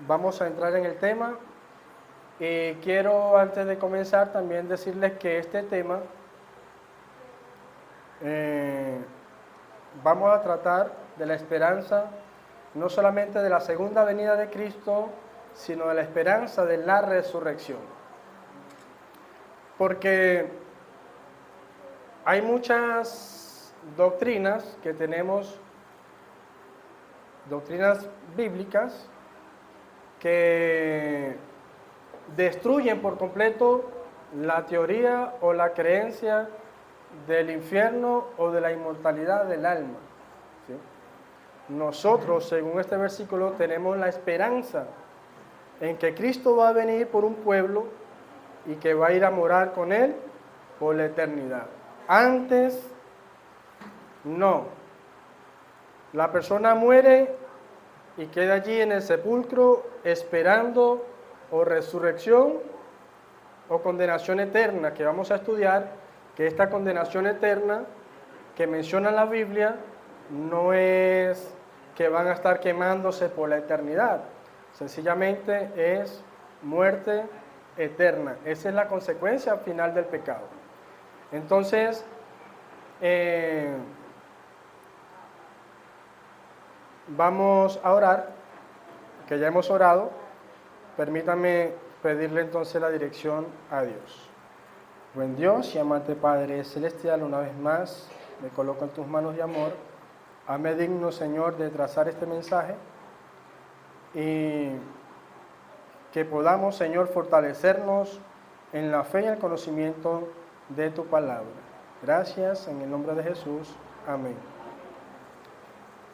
vamos a entrar en el tema. Y quiero, antes de comenzar, también decirles que este tema vamos a tratar de la esperanza, no solamente de la segunda venida de Cristo, sino de la esperanza de la resurrección. Porque hay muchas doctrinas que tenemos, doctrinas bíblicas, que destruyen por completo la teoría o la creencia del infierno o de la inmortalidad del alma. ¿Sí? Nosotros, según este versículo, tenemos la esperanza en que Cristo va a venir por un pueblo y que va a ir a morar con él por la eternidad. Antes, no. La persona muere y queda allí en el sepulcro esperando o resurrección o condenación eterna, que vamos a estudiar, que esta condenación eterna que menciona la Biblia no es que van a estar quemándose por la eternidad, sencillamente es muerte eterna. Esa es la consecuencia final del pecado. Entonces, vamos a orar, que ya hemos orado. Permítanme pedirle entonces la dirección a Dios. Buen Dios y amante Padre Celestial, una vez más me coloco en tus manos de amor. Hazme digno, Señor, de trazar este mensaje y que podamos, Señor, fortalecernos en la fe y el conocimiento de tu palabra. Gracias, en el nombre de Jesús. Amén.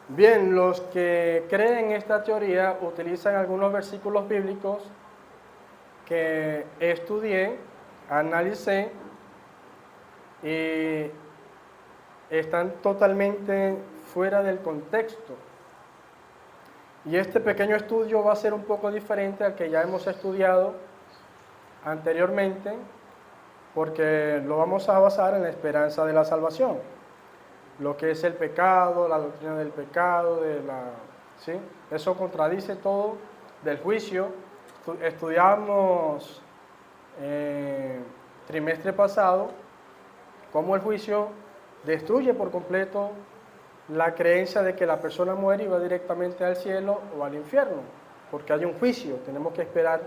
Bien, los que creen esta teoría utilizan algunos versículos bíblicos que estudié, analicé y están totalmente fuera del contexto. Y este pequeño estudio va a ser un poco diferente al que ya hemos estudiado anteriormente, porque lo vamos a basar en la esperanza de la salvación. Lo que es el pecado, la doctrina del pecado, ¿sí? Eso contradice todo del juicio. Estudiamos trimestre pasado cómo el juicio destruye por completo la creencia de que la persona muere y va directamente al cielo o al infierno, porque hay un juicio, tenemos que esperar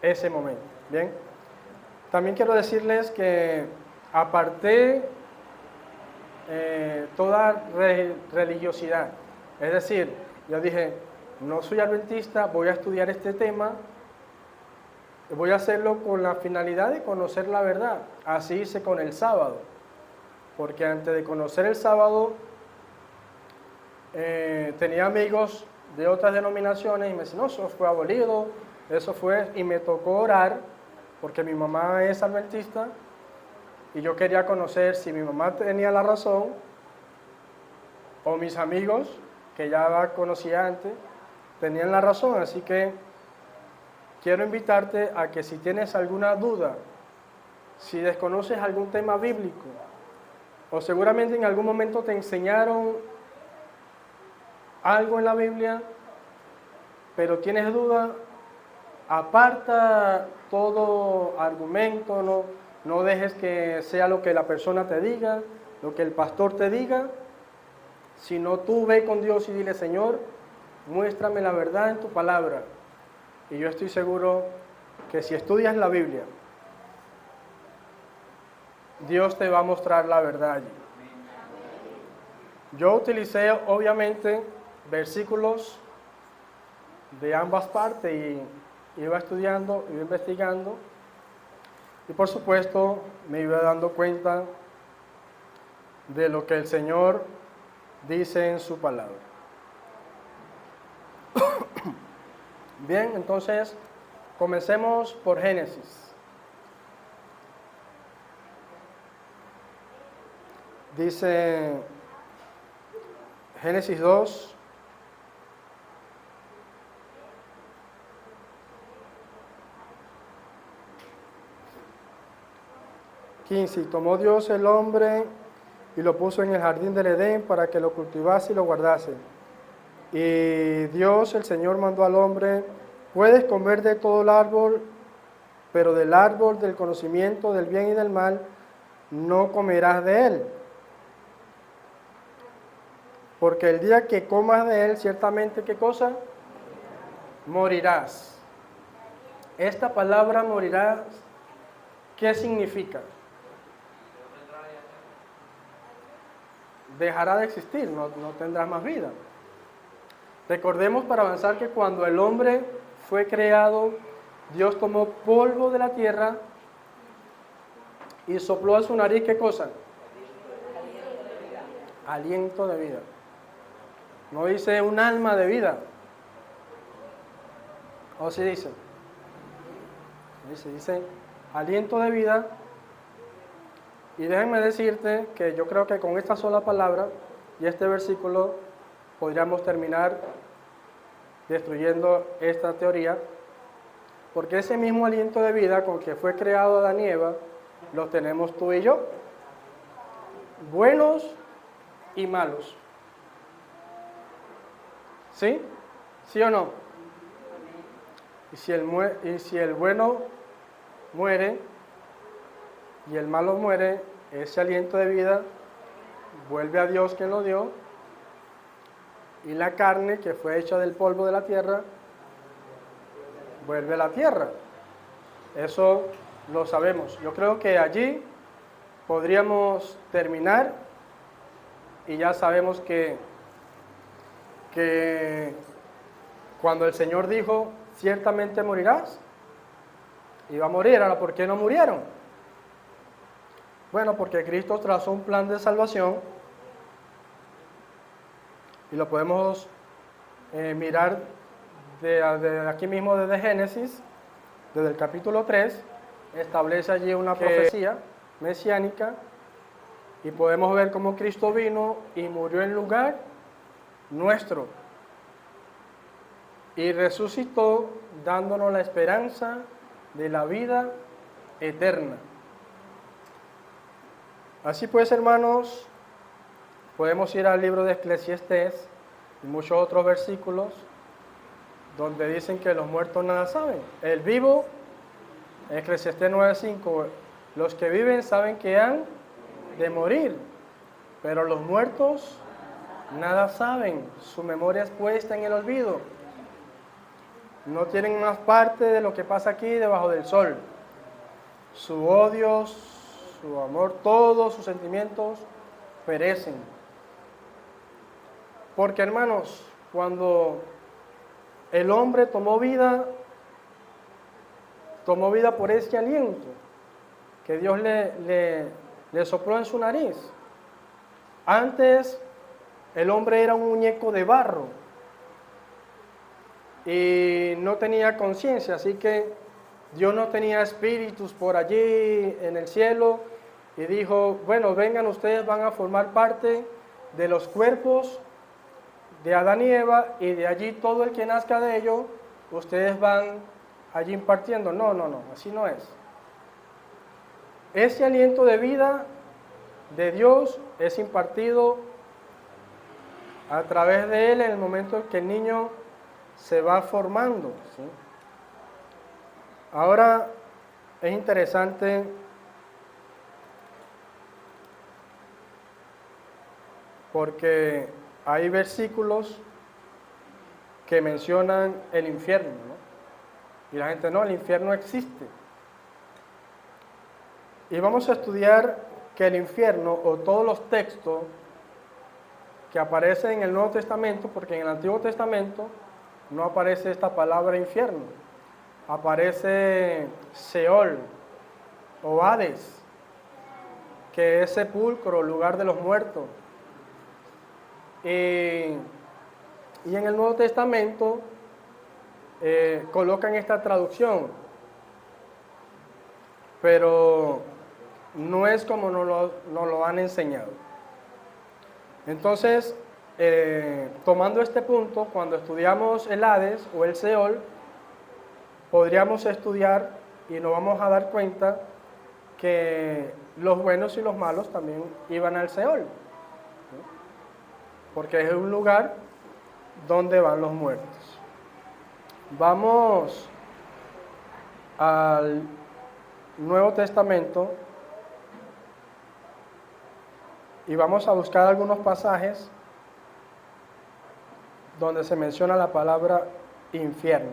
ese momento. Bien, también quiero decirles que aparté toda religiosidad, es decir, yo dije, no soy adventista, voy a estudiar este tema, voy a hacerlo con la finalidad de conocer la verdad. Así hice con el sábado, porque antes de conocer el sábado tenía amigos de otras denominaciones y me decían, no, eso fue abolido, eso fue, y me tocó orar, porque mi mamá es adventista, y yo quería conocer si mi mamá tenía la razón, o mis amigos, que ya conocía antes, tenían la razón. Así que quiero invitarte a que si tienes alguna duda, si desconoces algún tema bíblico, o seguramente en algún momento te enseñaron algo en la Biblia, pero tienes duda, aparta todo argumento, no dejes que sea lo que la persona te diga, lo que el pastor te diga, sino tú ve con Dios y dile, Señor, muéstrame la verdad en tu palabra. Y yo estoy seguro que si estudias la Biblia, Dios te va a mostrar la verdad allí. Yo utilicé, obviamente, versículos de ambas partes y iba estudiando, iba investigando, y por supuesto me iba dando cuenta de lo que el Señor dice en su palabra. Bien, entonces comencemos por Génesis. Dice Génesis 2, y tomó Dios el hombre y lo puso en el jardín del Edén para que lo cultivase y lo guardase. Y Dios, el Señor, mandó al hombre, puedes comer de todo el árbol, pero del árbol del conocimiento del bien y del mal, no comerás de él. Porque el día que comas de él, ciertamente, ¿qué cosa? Morirás. Esta palabra morirás, ¿qué significa? Dejará de existir, no tendrás más vida. Recordemos para avanzar que cuando el hombre fue creado, Dios tomó polvo de la tierra y sopló a su nariz, ¿qué cosa? Aliento de vida. No dice un alma de vida. ¿O sí dice? Dice aliento de vida. Y déjenme decirte que yo creo que con esta sola palabra y este versículo podríamos terminar destruyendo esta teoría, porque ese mismo aliento de vida con que fue creado Adán y Eva, lo tenemos tú y yo, buenos y malos. ¿Sí? ¿Sí o no? Y si el bueno muere y el malo muere, ese aliento de vida vuelve a Dios quien lo dio, y la carne que fue hecha del polvo de la tierra vuelve a la tierra. Eso lo sabemos. Yo creo que allí podríamos terminar y ya sabemos que cuando el Señor dijo, ciertamente morirás, iba a morir. Ahora, ¿por qué no murieron? Bueno, porque Cristo trazó un plan de salvación y lo podemos mirar de aquí mismo desde Génesis, desde el capítulo 3, establece allí una profecía mesiánica y podemos ver cómo Cristo vino y murió en lugar nuestro y resucitó dándonos la esperanza de la vida eterna. Así pues, hermanos, podemos ir al libro de Eclesiastés y muchos otros versículos donde dicen que los muertos nada saben. El vivo, Eclesiastés 9:5, los que viven saben que han de morir, pero los muertos nada saben, su memoria es puesta en el olvido. No tienen más parte de lo que pasa aquí debajo del sol. Su odio, su amor, todos sus sentimientos perecen. Porque, hermanos, cuando el hombre tomó vida por ese aliento que Dios le sopló en su nariz. Antes el hombre era un muñeco de barro y no tenía conciencia, así que Dios no tenía espíritus por allí en el cielo y dijo, bueno, vengan ustedes, van a formar parte de los cuerpos de Adán y Eva y de allí todo el que nazca de ellos, ustedes van allí impartiendo. No, así no es. Ese aliento de vida de Dios es impartido a través de él en el momento en que el niño se va formando, ¿sí? Ahora es interesante porque hay versículos que mencionan el infierno, ¿no? Y la gente, no, el infierno existe. Y vamos a estudiar que el infierno, o todos los textos que aparecen en el Nuevo Testamento, porque en el Antiguo Testamento no aparece esta palabra infierno, aparece Seol o Hades, que es sepulcro, lugar de los muertos. Y en el Nuevo Testamento colocan esta traducción, pero no es como nos lo han enseñado. Entonces, tomando este punto, cuando estudiamos el Hades o el Seol, podríamos estudiar y nos vamos a dar cuenta que los buenos y los malos también iban al Seol, ¿sí? Porque es un lugar ¿dónde van los muertos? Vamos al Nuevo Testamento y vamos a buscar algunos pasajes donde se menciona la palabra infierno.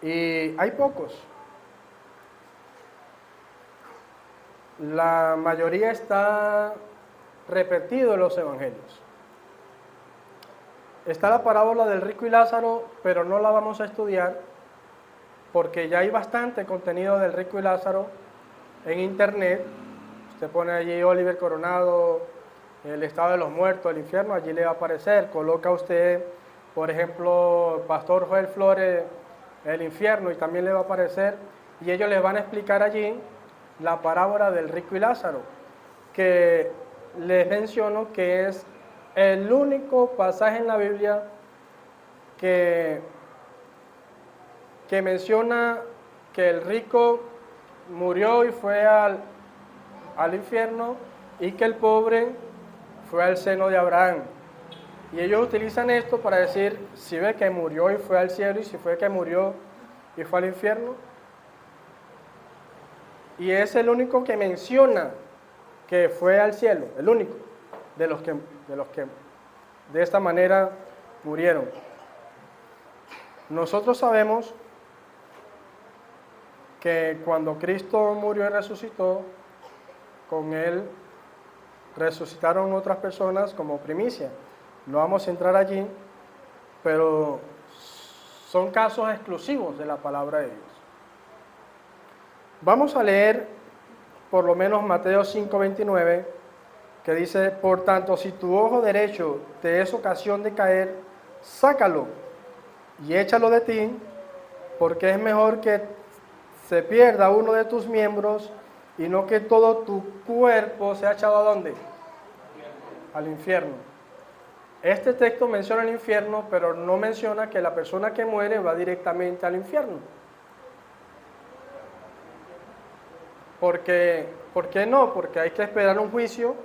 Y hay pocos. La mayoría está repetido en los evangelios. Está la parábola del rico y Lázaro, pero no la vamos a estudiar porque ya hay bastante contenido del rico y Lázaro en internet. Usted pone allí Oliver Coronado, el estado de los muertos, el infierno, allí le va a aparecer. Coloca usted, por ejemplo, Pastor Joel Flores, el infierno, y también le va a aparecer. Y ellos les van a explicar allí la parábola del rico y Lázaro, que les menciono que es el único pasaje en la Biblia que menciona que el rico murió y fue al infierno y que el pobre fue al seno de Abraham. Y ellos utilizan esto para decir si ve que murió y fue al cielo y si fue que murió y fue al infierno. Y es el único que menciona que fue al cielo, el único de los que de esta manera murieron. Nosotros sabemos que cuando Cristo murió y resucitó, con Él resucitaron otras personas como primicia. No vamos a entrar allí, pero son casos exclusivos de la palabra de Dios. Vamos a leer por lo menos Mateo 5:29, que dice: por tanto, si tu ojo derecho te es ocasión de caer, sácalo y échalo de ti, porque es mejor que se pierda uno de tus miembros y no que todo tu cuerpo sea echado ¿a dónde? Al infierno. Este texto menciona el infierno, pero no menciona que la persona que muere va directamente al infierno. ¿Por qué no? Porque hay que esperar un juicio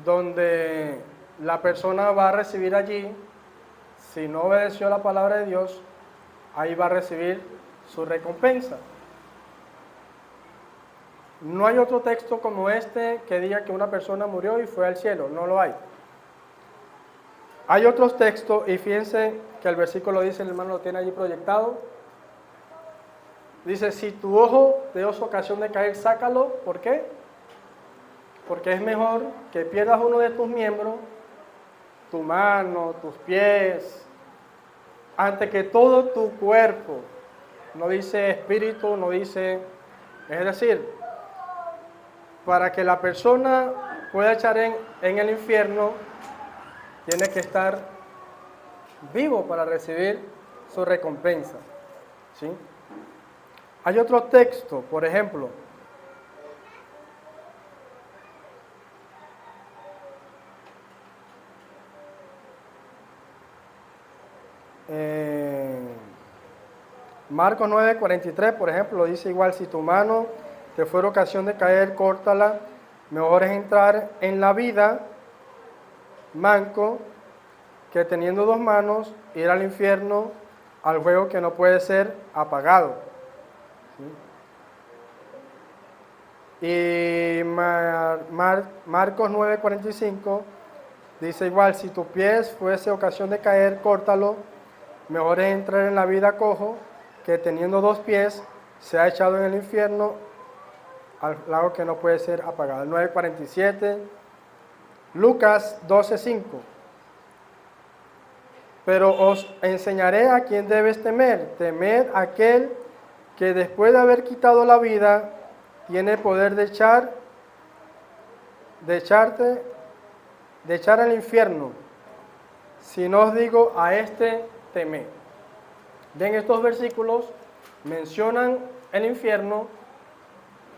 donde la persona va a recibir allí, si no obedeció la palabra de Dios, ahí va a recibir su recompensa. No hay otro texto como este que diga que una persona murió y fue al cielo, no lo hay. Hay otros textos, y fíjense que el versículo dice, el hermano lo tiene allí proyectado, dice: si tu ojo te es ocasión de caer, sácalo. ¿Por qué? Porque es mejor que pierdas uno de tus miembros, tu mano, tus pies, antes que todo tu cuerpo. No dice espíritu, no dice... Es decir, para que la persona pueda echar en el infierno, tiene que estar vivo para recibir su recompensa. ¿Sí? Hay otro texto, por ejemplo, Marcos 9:43, por ejemplo, dice igual: si tu mano te fuera ocasión de caer, córtala. Mejor es entrar en la vida manco que teniendo dos manos ir al infierno, al fuego que no puede ser apagado. ¿Sí? Y Marcos 9:45 dice igual: si tu pie fuese ocasión de caer, córtalo. Mejor es entrar en la vida cojo que teniendo dos pies se ha echado en el infierno, al lago que no puede ser apagado. 9:47. Lucas 12:5. Pero os enseñaré a quién debes temer. Temed a aquel que después de haber quitado la vida tiene poder de echar al infierno. Si no os digo a este, temed. En estos versículos mencionan el infierno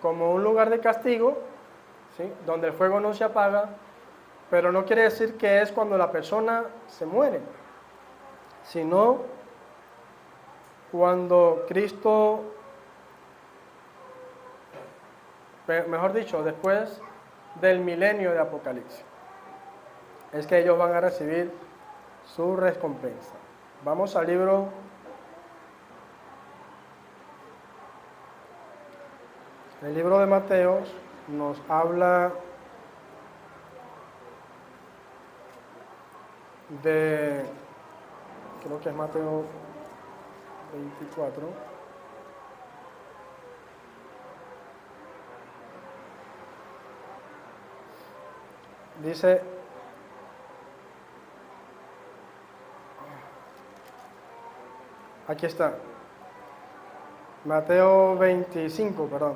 como un lugar de castigo, ¿sí?, donde el fuego no se apaga, pero no quiere decir que es cuando la persona se muere, sino cuando Cristo, mejor dicho, después del milenio de Apocalipsis. es que ellos van a recibir su recompensa. Vamos al libro el libro de Mateo nos habla de, creo que es Mateo 24. Dice, aquí está, Mateo 25, perdón.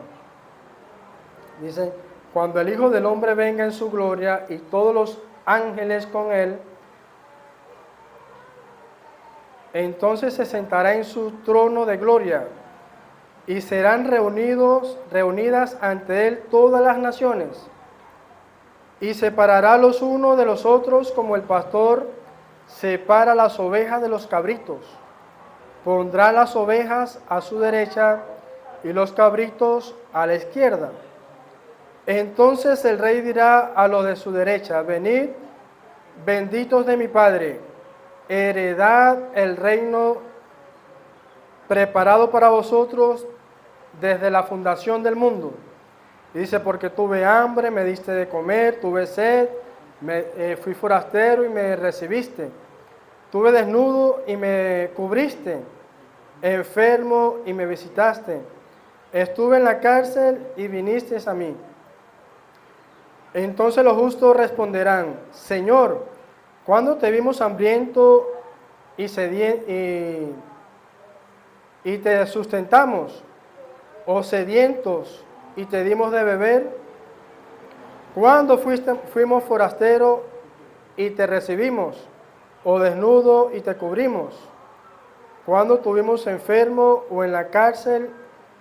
Dice, cuando el Hijo del Hombre venga en su gloria y todos los ángeles con él, entonces se sentará en su trono de gloria y serán reunidas ante él todas las naciones, y separará los unos de los otros como el pastor separa las ovejas de los cabritos. Pondrá las ovejas a su derecha y los cabritos a la izquierda. Entonces el rey dirá a los de su derecha, venid, benditos de mi Padre, heredad el reino preparado para vosotros desde la fundación del mundo. Y dice, porque tuve hambre, me diste de comer, tuve sed, fui forastero y me recibiste. Tuve desnudo y me cubriste, enfermo y me visitaste. Estuve en la cárcel y viniste a mí. Entonces los justos responderán, Señor, ¿cuándo te vimos hambriento y te sustentamos, o sedientos y te dimos de beber? ¿Cuándo fuimos forasteros y te recibimos, o desnudo y te cubrimos? ¿Cuándo estuvimos enfermos o en la cárcel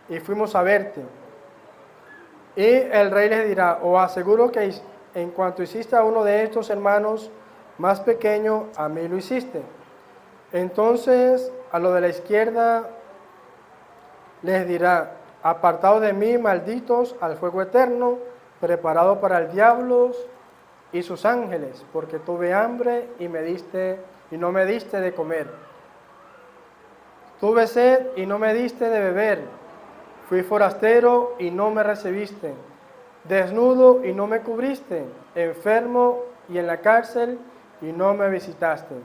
y fuimos a verte? Y el rey les dirá, os aseguro que en cuanto hiciste a uno de estos hermanos más pequeño, a mí lo hiciste. Entonces a lo de la izquierda les dirá, apartados de mí, malditos, al fuego eterno, preparado para el diablo y sus ángeles, porque tuve hambre y no me diste de comer. Tuve sed y no me diste de beber. Fui forastero y no me recibiste. Desnudo y no me cubriste. Enfermo y en la cárcel y no me visitaste.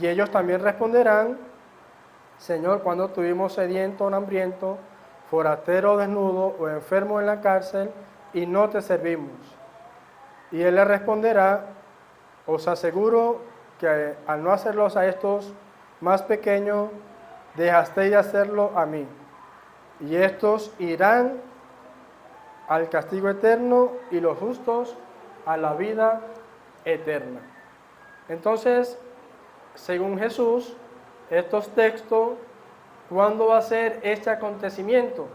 Y ellos también responderán, Señor, cuando estuvimos sediento o hambriento, forastero, desnudo o enfermo en la cárcel y no te servimos. Y él le responderá, os aseguro que al no hacerlos a estos más pequeños, dejasteis de hacerlo a mí. Y estos irán al castigo eterno y los justos a la vida eterna. Entonces, según Jesús, estos textos, ¿cuándo va a ser este acontecimiento?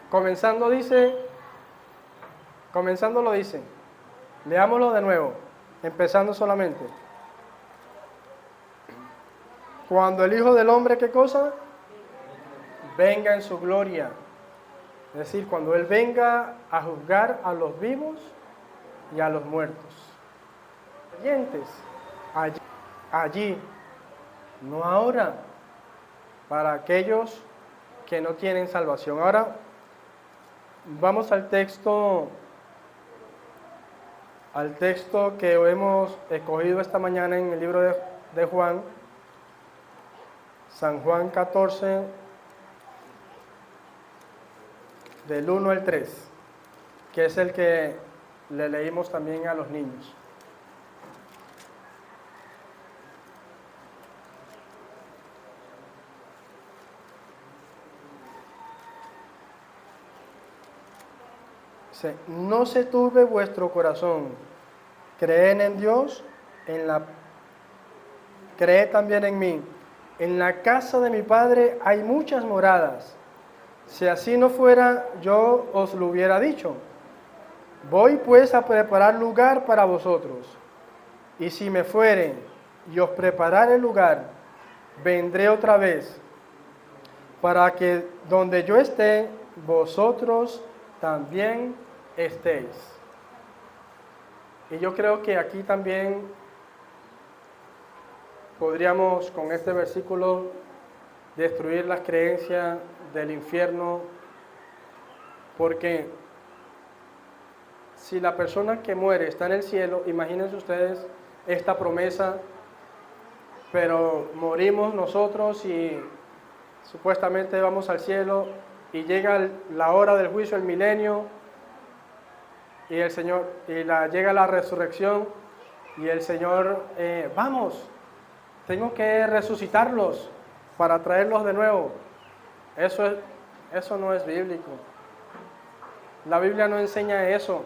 Comenzando lo dice, leámoslo de nuevo, empezando solamente. Cuando el Hijo del Hombre, ¿qué cosa? Venga en su gloria. Es decir, cuando Él venga a juzgar a los vivos y a los muertos. Creyentes, allí, no ahora, para aquellos que no tienen salvación. Ahora, vamos al texto que hemos escogido esta mañana en el libro de Juan, San Juan 14, del 1 al 3, que es el que le leímos también a los niños. Dice, no se turbe vuestro corazón, creen en Dios, creed también en mí. En la casa de mi Padre hay muchas moradas. Si así no fuera, yo os lo hubiera dicho. Voy pues a preparar lugar para vosotros. Y si me fuere y os preparare el lugar, vendré otra vez, para que donde yo esté, vosotros también estéis. Y yo creo que aquí también podríamos con este versículo destruir las creencias del infierno, porque si la persona que muere está en el cielo, imagínense ustedes esta promesa, pero morimos nosotros y supuestamente vamos al cielo y llega la hora del juicio, el milenio, y el Señor, llega la resurrección y el Señor, vamos, tengo que resucitarlos para traerlos de nuevo. Eso no es bíblico. La Biblia no enseña eso.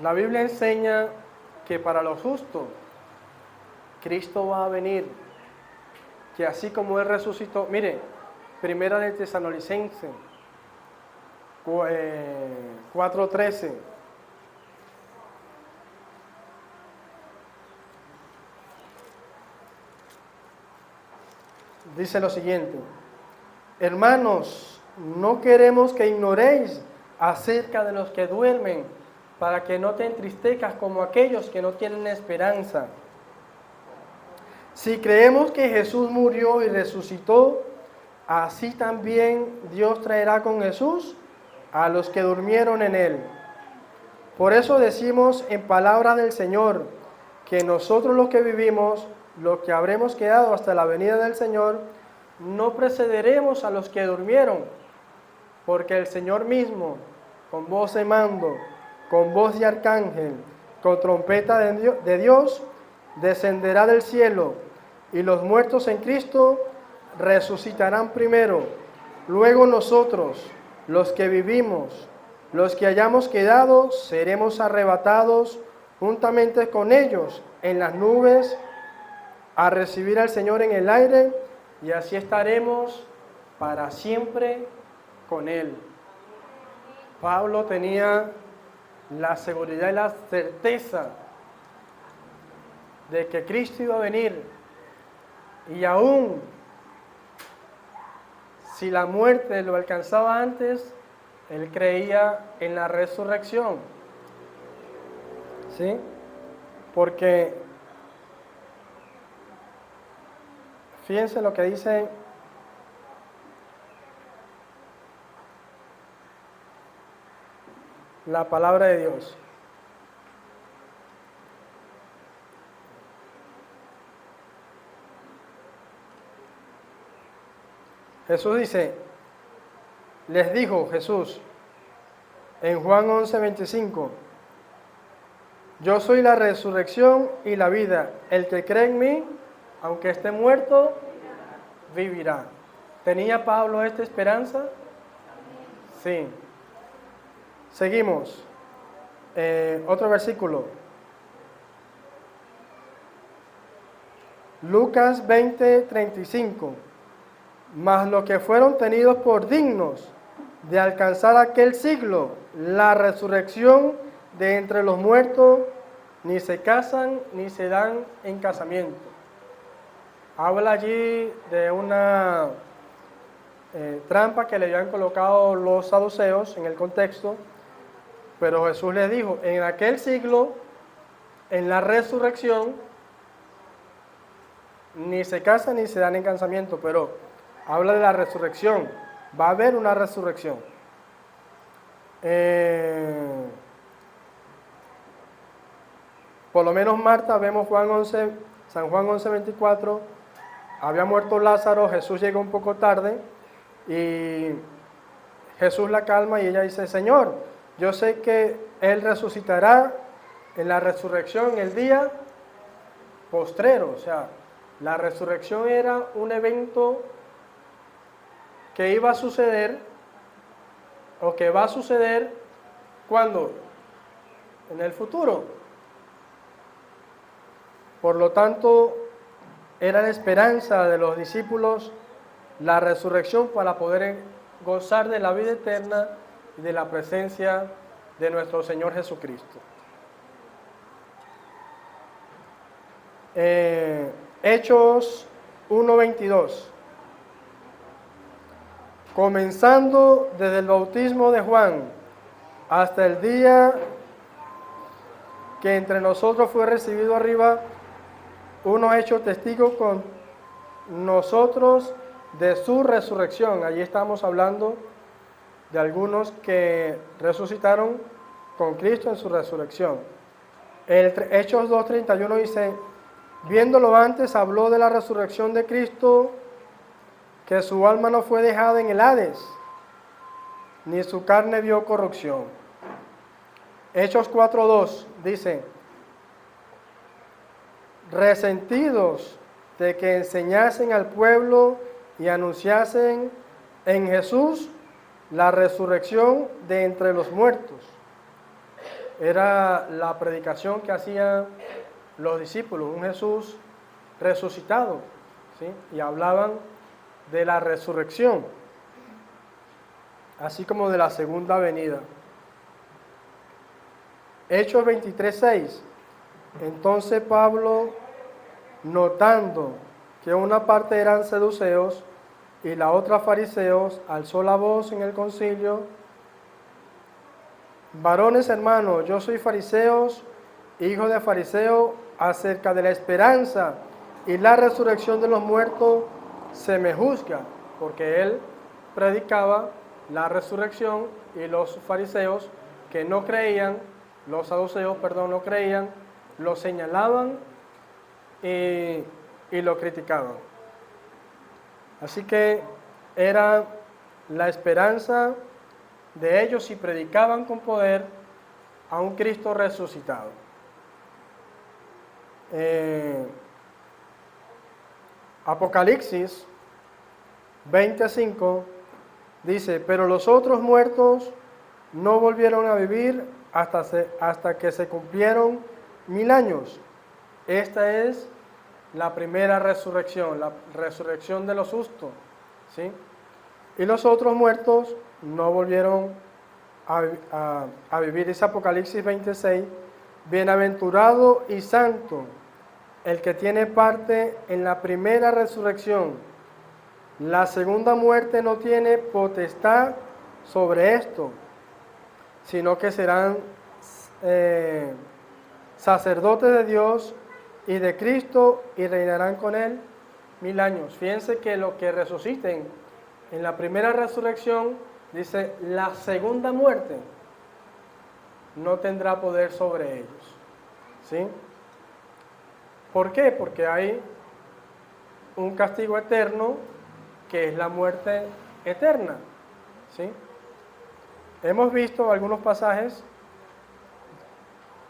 La Biblia enseña que para los justos Cristo va a venir, que así como Él resucitó, mire, Primera de Tesalonicenses 4:13. Dice lo siguiente: hermanos, no queremos que ignoréis acerca de los que duermen, para que no te entristezcas como aquellos que no tienen esperanza. Si creemos que Jesús murió y resucitó, así también Dios traerá con Jesús a los que durmieron en Él. Por eso decimos en palabra del Señor, que nosotros los que vivimos, los que habremos quedado hasta la venida del Señor, no precederemos a los que durmieron, porque el Señor mismo, con voz de mando, con voz de arcángel, con trompeta de Dios, descenderá del cielo, y los muertos en Cristo resucitarán primero. Luego nosotros, los que vivimos, los que hayamos quedado, seremos arrebatados juntamente con ellos en las nubes a recibir al Señor en el aire, y así estaremos para siempre con Él. Pablo tenía la seguridad y la certeza de que Cristo iba a venir, y aún si la muerte lo alcanzaba antes, él creía en la resurrección. ¿Sí? Porque fíjense lo que dice la palabra de Dios. Jesús dice, les dijo Jesús en Juan 11:25, yo soy la resurrección y la vida. El que cree en mí, aunque esté muerto, vivirá. ¿Tenía Pablo esta esperanza? Sí. Seguimos. Otro versículo. Lucas 20:35. Mas los que fueron tenidos por dignos de alcanzar aquel siglo, la resurrección de entre los muertos, ni se casan ni se dan en casamiento. Habla allí de una trampa que le habían colocado los saduceos en el contexto, pero Jesús les dijo, en aquel siglo, en la resurrección, ni se casan ni se dan en casamiento, pero habla de la resurrección, va a haber una resurrección. Por lo menos Marta, vemos San Juan 11:24, había muerto Lázaro, Jesús llega un poco tarde y Jesús la calma y ella dice, Señor, yo sé que Él resucitará en la resurrección el día postrero. O sea, la resurrección era un evento que iba a suceder o que va a suceder ¿cuándo? En el futuro. Por lo tanto, era la esperanza de los discípulos la resurrección para poder gozar de la vida eterna y de la presencia de nuestro Señor Jesucristo. Hechos 1:22. Comenzando desde el bautismo de Juan hasta el día que entre nosotros fue recibido arriba, unos hechos testigos con nosotros de su resurrección. Allí estamos hablando de algunos que resucitaron con Cristo en su resurrección. Hechos 2:31 dice, viéndolo antes, habló de la resurrección de Cristo, que su alma no fue dejada en el Hades, ni su carne vio corrupción. Hechos 4:2 dice, resentidos de que enseñasen al pueblo y anunciasen en Jesús la resurrección de entre los muertos. Era la predicación que hacían los discípulos, un Jesús resucitado, ¿sí? Y hablaban de la resurrección, así como de la segunda venida. Hechos 23:6. Entonces Pablo, notando que una parte eran saduceos y la otra fariseos, alzó la voz en el concilio: varones hermanos, yo soy fariseos, hijo de fariseo, acerca de la esperanza y la resurrección de los muertos se me juzga, porque él predicaba la resurrección y los fariseos que no creían, los saduceos, perdón, no creían, lo señalaban y lo criticaban. Así que era la esperanza de ellos y predicaban con poder a un Cristo resucitado. Apocalipsis 20:5 dice, pero los otros muertos no volvieron a vivir hasta que se cumplieron 1000 años. Esta es la primera resurrección, la resurrección de los justos, ¿sí? Y los otros muertos no volvieron a vivir. Dice Apocalipsis 26, bienaventurado y santo el que tiene parte en la primera resurrección. La segunda muerte no tiene potestad sobre esto, sino que serán sacerdotes de Dios y de Cristo y reinarán con él 1000 años. Fíjense que los que resuciten en la primera resurrección, dice, la segunda muerte no tendrá poder sobre ellos, ¿sí? ¿Por qué? Porque hay un castigo eterno que es la muerte eterna, ¿sí? Hemos visto algunos pasajes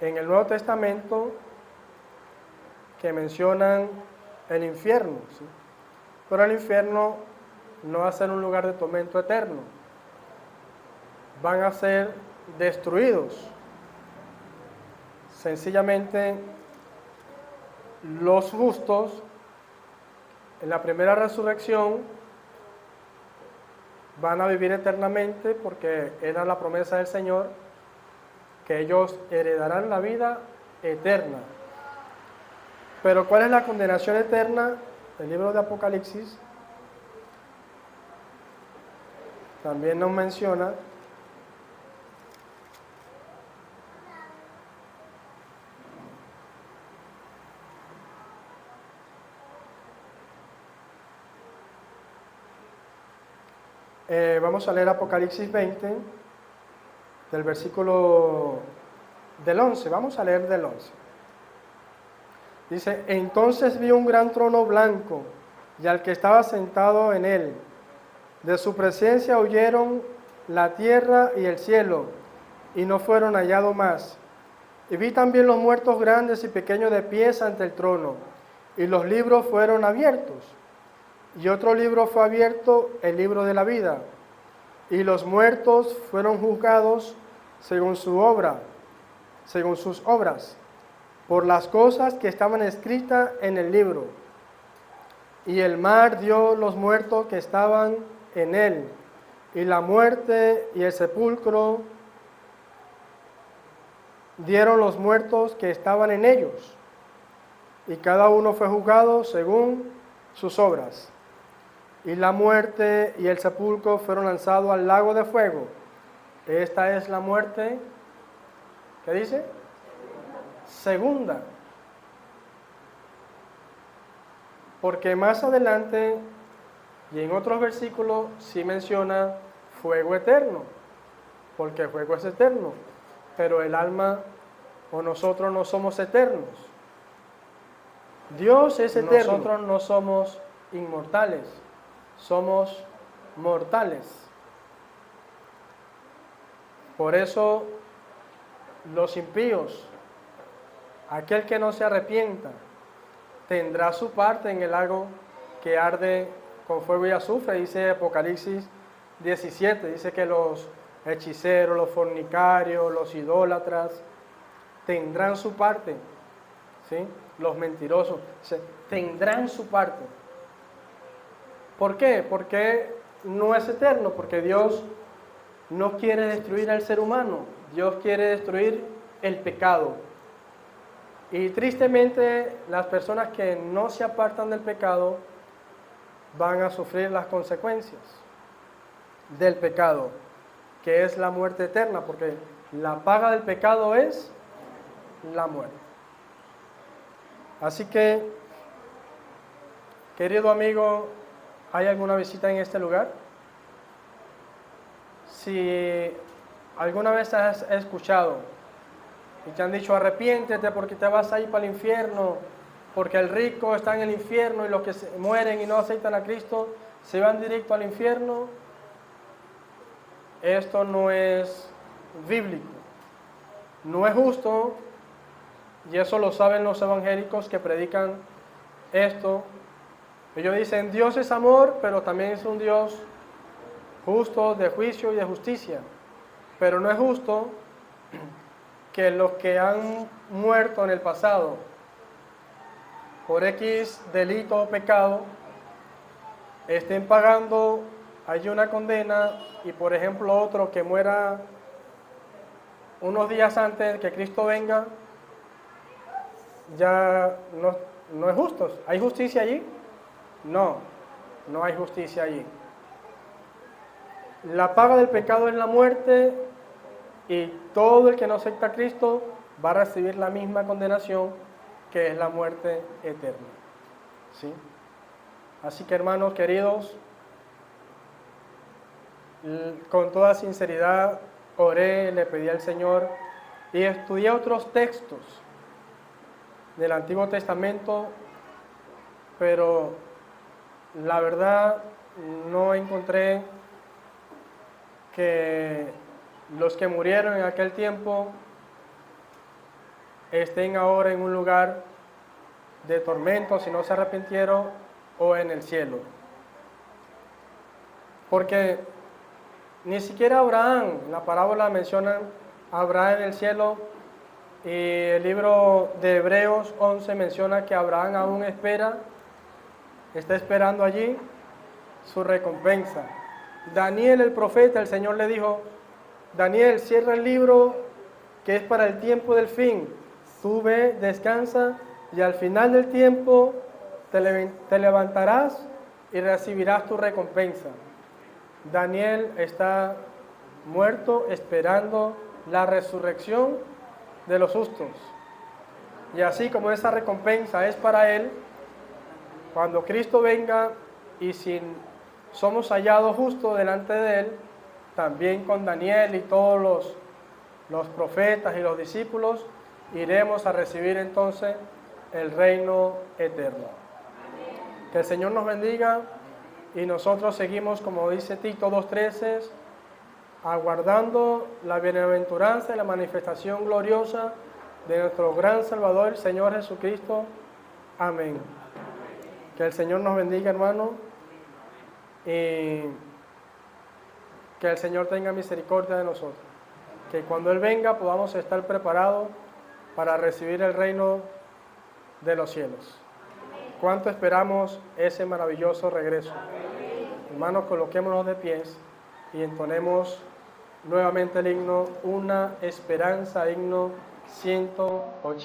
en el Nuevo Testamento que mencionan el infierno, ¿sí? Pero el infierno no va a ser un lugar de tormento eterno, van a ser destruidos. Sencillamente, los justos en la primera resurrección van a vivir eternamente porque era la promesa del Señor que ellos heredarán la vida eterna. Pero ¿cuál es la condenación eterna? El libro de Apocalipsis también nos menciona vamos a leer Apocalipsis 20 del versículo del 11, vamos a leer del 11. Dice, entonces vi un gran trono blanco y al que estaba sentado en él. De su presencia huyeron la tierra y el cielo, y no fueron hallados más. Y vi también los muertos grandes y pequeños de pies ante el trono, y los libros fueron abiertos. Y otro libro fue abierto, el libro de la vida. Y los muertos fueron juzgados según su obra, según sus obras, por las cosas que estaban escritas en el libro. Y el mar dio los muertos que estaban en él, y la muerte y el sepulcro dieron los muertos que estaban en ellos, y cada uno fue juzgado según sus obras. Y la muerte y el sepulcro fueron lanzados al lago de fuego. Esta es la muerte, ¿qué dice? segunda. Porque más adelante y en otros versículos sí menciona fuego eterno, porque el fuego es eterno, pero el alma o nosotros no somos eternos. Dios es eterno. Nosotros no somos inmortales, somos mortales. Por eso los impíos, aquel que no se arrepienta, tendrá su parte en el lago que arde con fuego y azufre, dice Apocalipsis 17, dice que los hechiceros, los fornicarios, los idólatras, tendrán su parte, ¿sí? Los mentirosos, tendrán su parte. ¿Por qué? Porque no es eterno, porque Dios no quiere destruir al ser humano, Dios quiere destruir el pecado. Y tristemente las personas que no se apartan del pecado van a sufrir las consecuencias del pecado, que es la muerte eterna, porque la paga del pecado es la muerte. Así que, querido amigo, ¿hay alguna visita en este lugar? Si alguna vez has escuchado y te han dicho arrepiéntete porque te vas a ir para el infierno, porque el rico está en el infierno y los que mueren y no aceptan a Cristo se van directo al infierno, esto no es bíblico, no es justo, y eso lo saben los evangélicos que predican esto. Ellos dicen Dios es amor, pero también es un Dios justo, de juicio y de justicia, pero no es justo que los que han muerto en el pasado por X delito o pecado estén pagando allí una condena y por ejemplo otro que muera unos días antes que Cristo venga, ya no es justo. ¿Hay justicia allí? No, no hay justicia allí. La paga del pecado es la muerte y todo el que no acepta a Cristo va a recibir la misma condenación, que es la muerte eterna. ¿Sí? Así que, hermanos queridos, con toda sinceridad oré, le pedí al Señor y estudié otros textos del Antiguo Testamento, pero la verdad no encontré que los que murieron en aquel tiempo estén ahora en un lugar de tormento si no se arrepintieron o en el cielo. Porque ni siquiera Abraham, la parábola menciona a Abraham en el cielo, y el libro de Hebreos 11 menciona que Abraham aún está esperando allí su recompensa. Daniel el profeta, el Señor le dijo, Daniel, cierra el libro que es para el tiempo del fin. Tú ve, descansa y al final del tiempo te levantarás y recibirás tu recompensa. Daniel está muerto esperando la resurrección de los justos. Y así como esa recompensa es para él, cuando Cristo venga y si somos hallados justos delante de él, también con Daniel y todos los profetas y los discípulos, iremos a recibir entonces el reino eterno. Que el Señor nos bendiga y nosotros seguimos, como dice Tito 2:13, aguardando la bienaventuranza y la manifestación gloriosa de nuestro gran Salvador, el Señor Jesucristo. Amén. Que el Señor nos bendiga, hermano, y que el Señor tenga misericordia de nosotros. Que cuando Él venga podamos estar preparados para recibir el reino de los cielos. ¿Cuánto esperamos ese maravilloso regreso? Hermanos, coloquémonos de pies y entonemos nuevamente el himno Una Esperanza, himno 180.